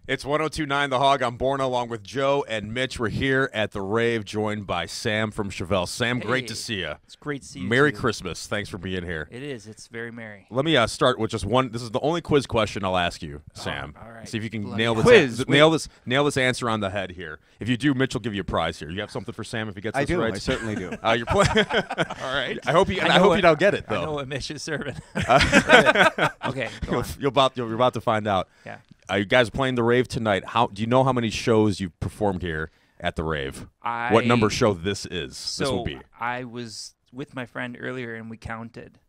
It's 102.9 The Hog. I'm Borna along with Joe and Mitch. We're here at the Rave, joined by Sam from Chevelle. Sam, great to see you. It's great to see you. Merry Christmas. Thanks for being here. It is. It's very merry. Let me start with just one. This is the only quiz question I'll ask you, Sam. All right. See if you can Bloody nail this. Quiz. Nail this answer on the head here. If you do, Mitch will give you a prize here. You have something for Sam if he gets this right? I certainly do. You're playing. All right. I hope you don't get it though. I know what Mitch is serving. Okay, go on. You're about to find out. Yeah. You guys are playing the Rave tonight. Do you know how many shows you've performed here at the Rave? What number show this is? This will be. I was with my friend earlier and we counted.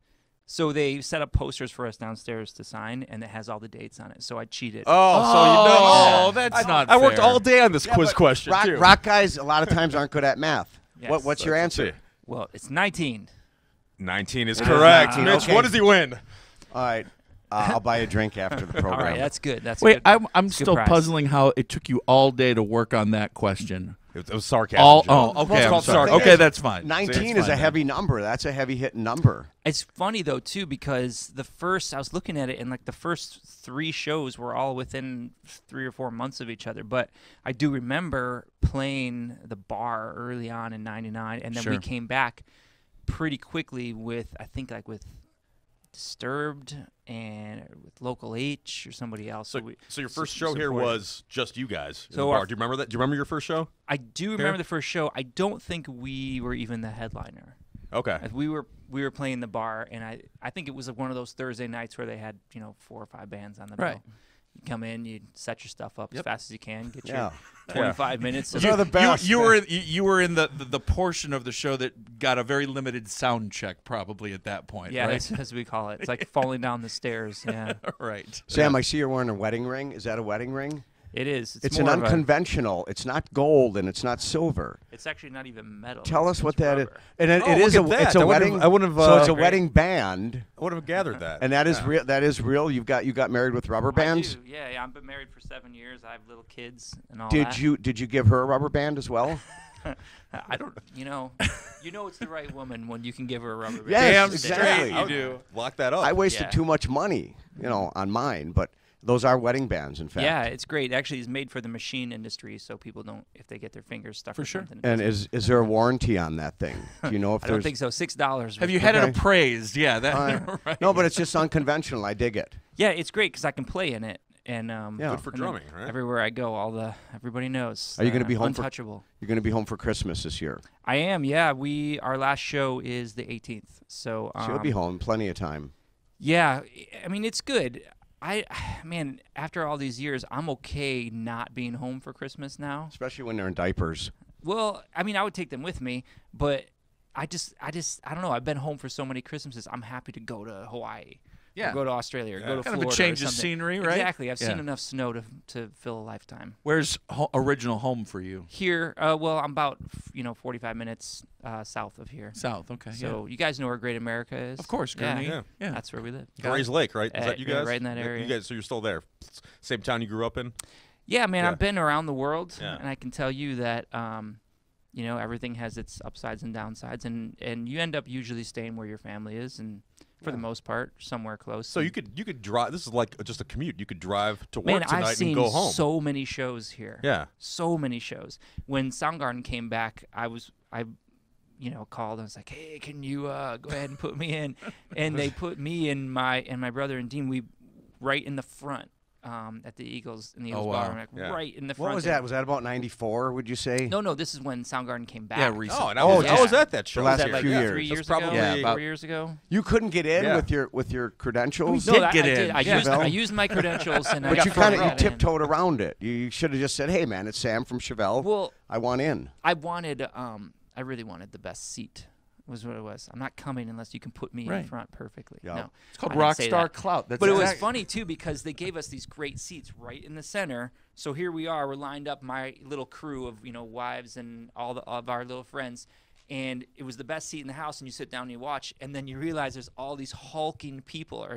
So they set up posters for us downstairs to sign, and it has all the dates on it. So I cheated. Oh, that's not I worked fair. all day on this quiz question too. Rock guys a lot of times aren't good at math. Yes. What's your answer? Well, it's 19. 19 is correct. 19, Mitch, okay. what does he win? All right. I'll buy a drink after the program. All right, that's good. That's Wait, good. I'm Good still prize. puzzling how it took you all day to work on that question. It was sarcasm. Joe. Okay, It's I'm called sorry. sarcasm. Okay, that's fine. 19 is a heavy number. That's a heavy hitting number. It's funny though too because I was looking at it and like the first 3 shows were all within 3 or 4 months of each other. But I do remember playing the bar early on in '99, and then we Sure. came back pretty quickly with with Disturbed and with Local H or somebody else. So your first show here was just you guys. In So the our- bar. Do you remember that? Do you remember your first show? I do remember the first show. I don't think we were even the headliner. Okay. We were playing the bar, and I think it was one of those Thursday nights where they had 4 or 5 bands on the Right. bill. You come in, you set your stuff up as fast as you can, get Yeah. your 25 minutes. Those are the best. You were in the portion of the show that got a very limited sound check probably at that point. yeah, right? that's as we call it. It's like falling down the stairs. Yeah, Right. Sam, I see you're wearing a wedding ring. Is that a wedding ring? it is. It's an more of unconventional. It's not gold and it's not silver. it's actually not even metal. Tell us what It's that is. rubber. And Oh, it is look at it's that. a I wouldn't wedding. have- I wouldn't have, So it's a Great. wedding band, I would have gathered that. and that is Yeah. real. That is real. You got married with rubber bands. I do. Yeah, I've been married for 7 years. I have little kids and all Did that. you give her a rubber band as well? I don't. You know it's the right woman when you can give her a rubber band. Yes, Damn exactly. straight you do. Lock that up. I wasted Yeah. too much money, on mine. But those are wedding bands, in fact. Yeah, it's great. Actually, it's made for the machine industry, so people don't, if they get their fingers stuck For or sure. something. it And doesn't- is there a warranty on that thing? Do you know if I there's? don't think so. $6. Have you had it Okay. appraised? Yeah, that right. No, but it's just unconventional. I dig it. Yeah, it's great because I can play in it, and Yeah. Good for and then drumming, right? Everywhere I go, everybody knows. Are you gonna be home for- untouchable? You're going to be home for Christmas this year, I am. Yeah, our last show is the 18th, so so you'll be home plenty of time. Yeah, I mean it's good. Man, after all these years, I'm okay not being home for Christmas now. Especially when they're in diapers. Well, I mean, I would take them with me, but I don't know. I've been home for so many Christmases. I'm happy to go to Hawaii, Yeah. or go to Australia, or go to Kind of Florida. a change or of something. scenery, right? Exactly. I've seen Yeah. enough snow to fill a lifetime. Where's original home for you? Here, well, I'm about 45 minutes south of here. South. Okay. So you guys know where Great America is? Of course, Gurney. Yeah. Yeah. That's where we live. Gray's Lake, right? Is that you yeah, guys? right in that Yeah, area. You guys, so you're still there. Same town you grew up in? Yeah, man, Yeah. I've been around the world, Yeah. and I can tell you that everything has its upsides and downsides, and you end up usually staying where your family is, and for the most part, somewhere close. So you could drive. This is like just a commute. You could drive to work Man, tonight I've seen and go home. so many shows here. Yeah. So many shows. When Soundgarden came back, I called and was like, "Hey, can you go ahead and put me in?" And they put me and my brother and Dean. We right in the front at the Eagles in the Eagles wow. bar, like, Yeah. right in the front. What was there. that? Was that about 94, would you say? No, this is when Soundgarden came back. Yeah, recent. Oh, and Oh, I was yeah. at that show. The last Was that here. like few years. 3 That's years probably- ago? Yeah, about- 4 years ago? You couldn't get in Yeah. with your credentials. did I get did. in. I Yeah. used I used my credentials, and I But you got kind of got in. tiptoed around it. You should have just said, "Hey, man, it's Sam from Chevelle. Well, I want in." I really wanted the best seat. Was what it was. I'm not coming unless you can put me in Right. front perfectly. Yeah. No, It's called I didn't say Rockstar that. Clout. That's But it was exact- funny too because they gave us these great seats right in the center. So here we are. We're lined up, my little crew of wives and all of our little friends, and it was the best seat in the house. And you sit down and you watch, and then you realize there's all these hulking people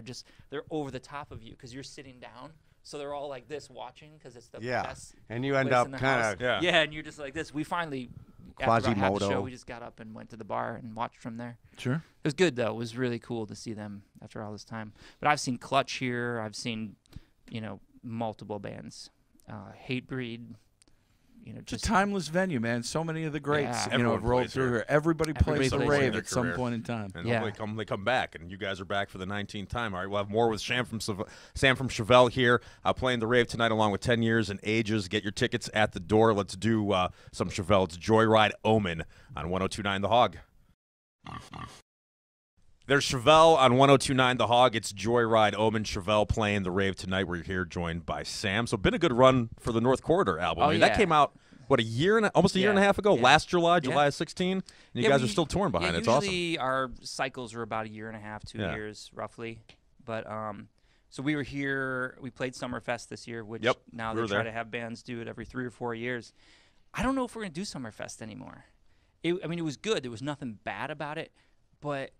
they're over the top of you because you're sitting down. So they're all like this watching because it's the best. And you end place up in the kind house. of Yeah. And you're just like this. We finally, after about half the Quasimodo. show, we just got up and went to the bar and watched from there. Sure. It was good though. It was really cool to see them after all this time. But I've seen Clutch here. I've seen, multiple bands. Hatebreed. It's a timeless venue, man. So many of the greats, Yeah. have rolled through here. Everybody plays the plays Rave here. at some point in time. And hopefully they come back, and you guys are back for the 19th time. All right, we'll have more with Sam from Chevelle here, playing the Rave tonight along with 10 Years and Ages. Get your tickets at the door. Let's do some Chevelle. It's Joyride Omen on 102.9 The Hog. There's Chevelle on 102.9 The Hog. It's Joyride Omen. Chevelle playing the Rave tonight. We're here joined by Sam. So been a good run for the North Corridor album. I mean, that came out, what, almost a year and a half ago? Yeah. Last July 16? And you guys are still touring behind it. It's awesome. Usually our cycles are about a year and a half, 2 years, roughly. But so we were here. We played Summerfest this year, which now they try to have bands do it every 3 or 4 years. I don't know if we're going to do Summerfest anymore. I mean, it was good. There was nothing bad about it. But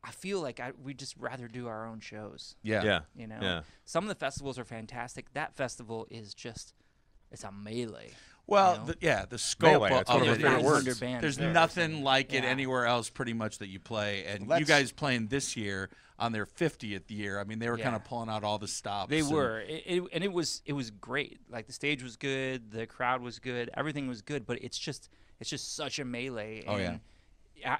I feel like we'd just rather do our own shows. Yeah. Some of the festivals are fantastic. That festival is just, it's a melee. Well, the scope of it. There's nothing like it anywhere else pretty much that you play. And you guys playing this year on their 50th year, I mean, they were kind of pulling out all the stops. They were. And it was great. Like, the stage was good. The crowd was good. Everything was good. But it's just such a melee. And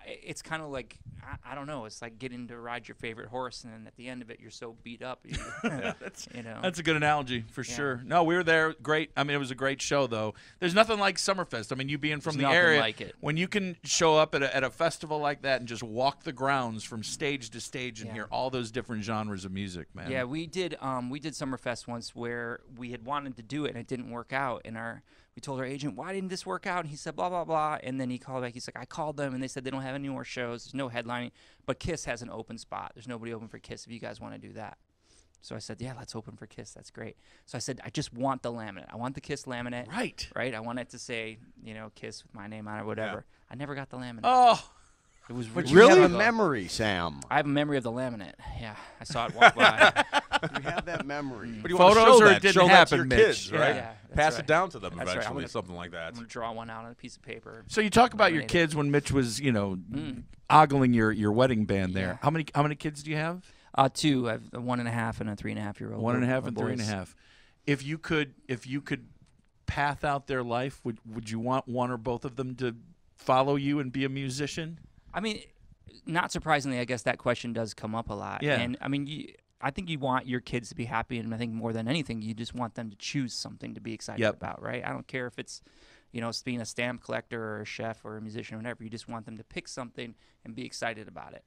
it's kind of like, I don't know, it's like getting to ride your favorite horse, and then at the end of it, you're so beat up. That's a good analogy for sure. No, we were there. Great. I mean, it was a great show, though. There's nothing like Summerfest. I mean, you being from the area, like it. When you can show up at a festival like that and just walk the grounds from stage to stage and hear all those different genres of music, man. Yeah, we did Summerfest once where we had wanted to do it, and it didn't work out, and we told our agent, why didn't this work out? And he said, blah, blah, blah. And then he called back. He's like, I called them, and they said they don't have any more shows. There's no headlining. But KISS has an open spot. There's nobody open for KISS if you guys want to do that. So I said, yeah, let's open for KISS. That's great. So I said, I just want the laminate. I want the KISS laminate. Right? I want it to say, KISS with my name on it or whatever. Yeah. I never got the laminate. Oh. It was but really you have a memory, Sam. I have a memory of the laminate. Yeah, I saw it walk by. You have that memory. But you Photos or it didn't happen, your Mitch. kids, right? Yeah, Pass it down to them that's eventually, something like that. I'm going to draw one out on a piece of paper. So you talk about your kids when Mitch was, ogling your wedding band there. How many kids do you have? 2. I have a 1.5 and a 3.5-year-old. 1.5 and 3.5. If you could path out their life, would you want one or both of them to follow you and be a musician? I mean, not surprisingly, I guess that question does come up a lot. Yeah. And I mean, I think you want your kids to be happy, and I think more than anything, you just want them to choose something to be excited about, right? I don't care if it's, being a stamp collector or a chef or a musician or whatever. You just want them to pick something and be excited about it.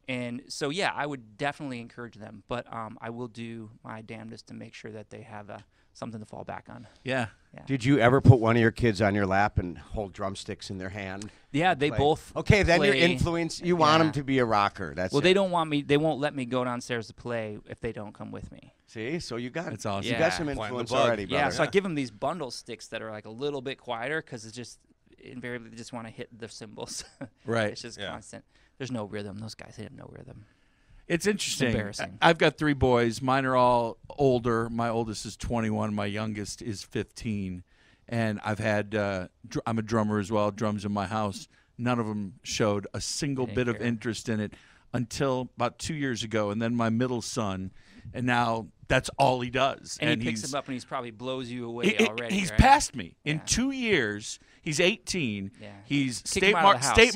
And so, yeah, I would definitely encourage them, but I will do my damnedest to make sure that they have something to fall back on. Yeah. Did you ever put one of your kids on your lap and hold drumsticks in their hand? Yeah, they both. Okay, then play. your influence. You want them to be a rocker. That's they don't want me. They won't let me go downstairs to play if they don't come with me. See, so you got that's awesome. You got some influence already, brother. Yeah, so I give them these bundle sticks that are like a little bit quieter because it's just invariably they just want to hit the cymbals. Right. It's just constant. There's no rhythm. Those guys, they have no rhythm. It's interesting. It's embarrassing. I've got 3 boys. Mine are all older. My oldest is 21. My youngest is 15. And I've had I'm a drummer as well, drums in my house. None of them showed a single bit of interest in it until about 2 years ago. And then my middle son, and now that's all he does. And he picks him up and he's probably blows you away already. He's passed me. In 2 years, he's 18. Yeah. He's state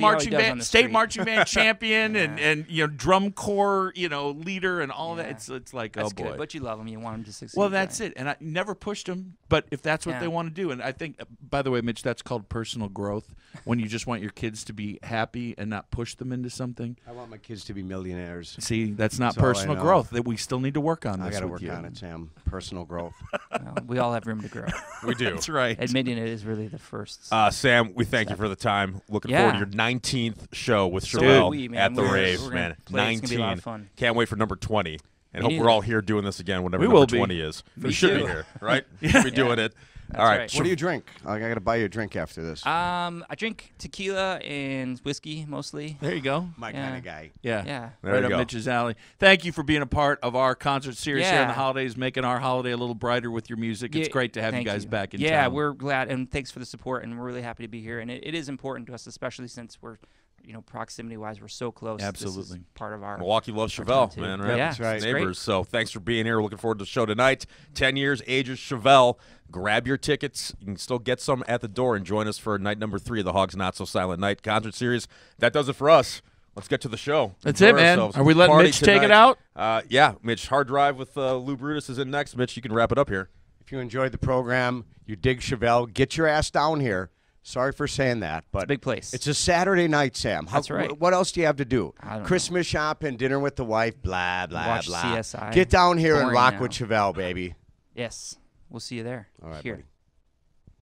marching band champion and drum corps leader and all that. It's like that's oh boy. Good, but you love him. You want him to succeed. Well, that's it. And I never pushed him, but if that's what they want to do, and I think, by the way, Mitch, that's called personal growth. When you just want your kids to be happy and not push them into something. I want my kids to be millionaires. See, that's not personal growth. That we still need to work on this. I got to work on it, Sam. Personal growth. Well, we all have room to grow. We do. That's right. Admitting it is really the first. Sam, we thank you for the time. Looking forward to your 19th show with Chevelle at the Rave, man. 19. It's gonna be a lot of fun. Can't wait for number 20. And hope we're all here doing this again whenever we number will 20 is. We should too. be here, right? Should be doing it. That's all right. right. What do you drink? I got to buy you a drink after this. I drink tequila and whiskey mostly. There you go. My kind of guy. Yeah. Right up Mitch's alley. Thank you for being a part of our concert series here in the holidays, making our holiday a little brighter with your music. It's great to have you guys back in town. Yeah, we're glad, and thanks for the support, and we're really happy to be here. And it is important to us, especially since we're proximity-wise, we're so close. Absolutely. This is part of our Milwaukee loves our Chevelle, town, too. man, right? Yeah, That's right. it's Neighbors. great. So thanks for being here. Looking forward to the show tonight. 10 years, Ages Chevelle. Grab your tickets. You can still get some at the door and join us for night number 3 of the Hogs Not So Silent Night concert series. That does it for us. Let's get to the show. That's Enjoy it, man. ourselves. Are we letting Party Mitch take it tonight. out? Yeah, Mitch. Hard Drive with Lou Brutus is in next. Mitch, you can wrap it up here. If you enjoyed the program, you dig Chevelle, get your ass down here. Sorry for saying that, but It's a big place. It's a Saturday night, Sam. That's right. What else do you have to do? I don't Christmas shopping, dinner with the wife, blah, blah, Watch blah. CSI. Get down here and Boring rock now. with Chevelle, baby. Yes. We'll see you there. All right, Here. buddy.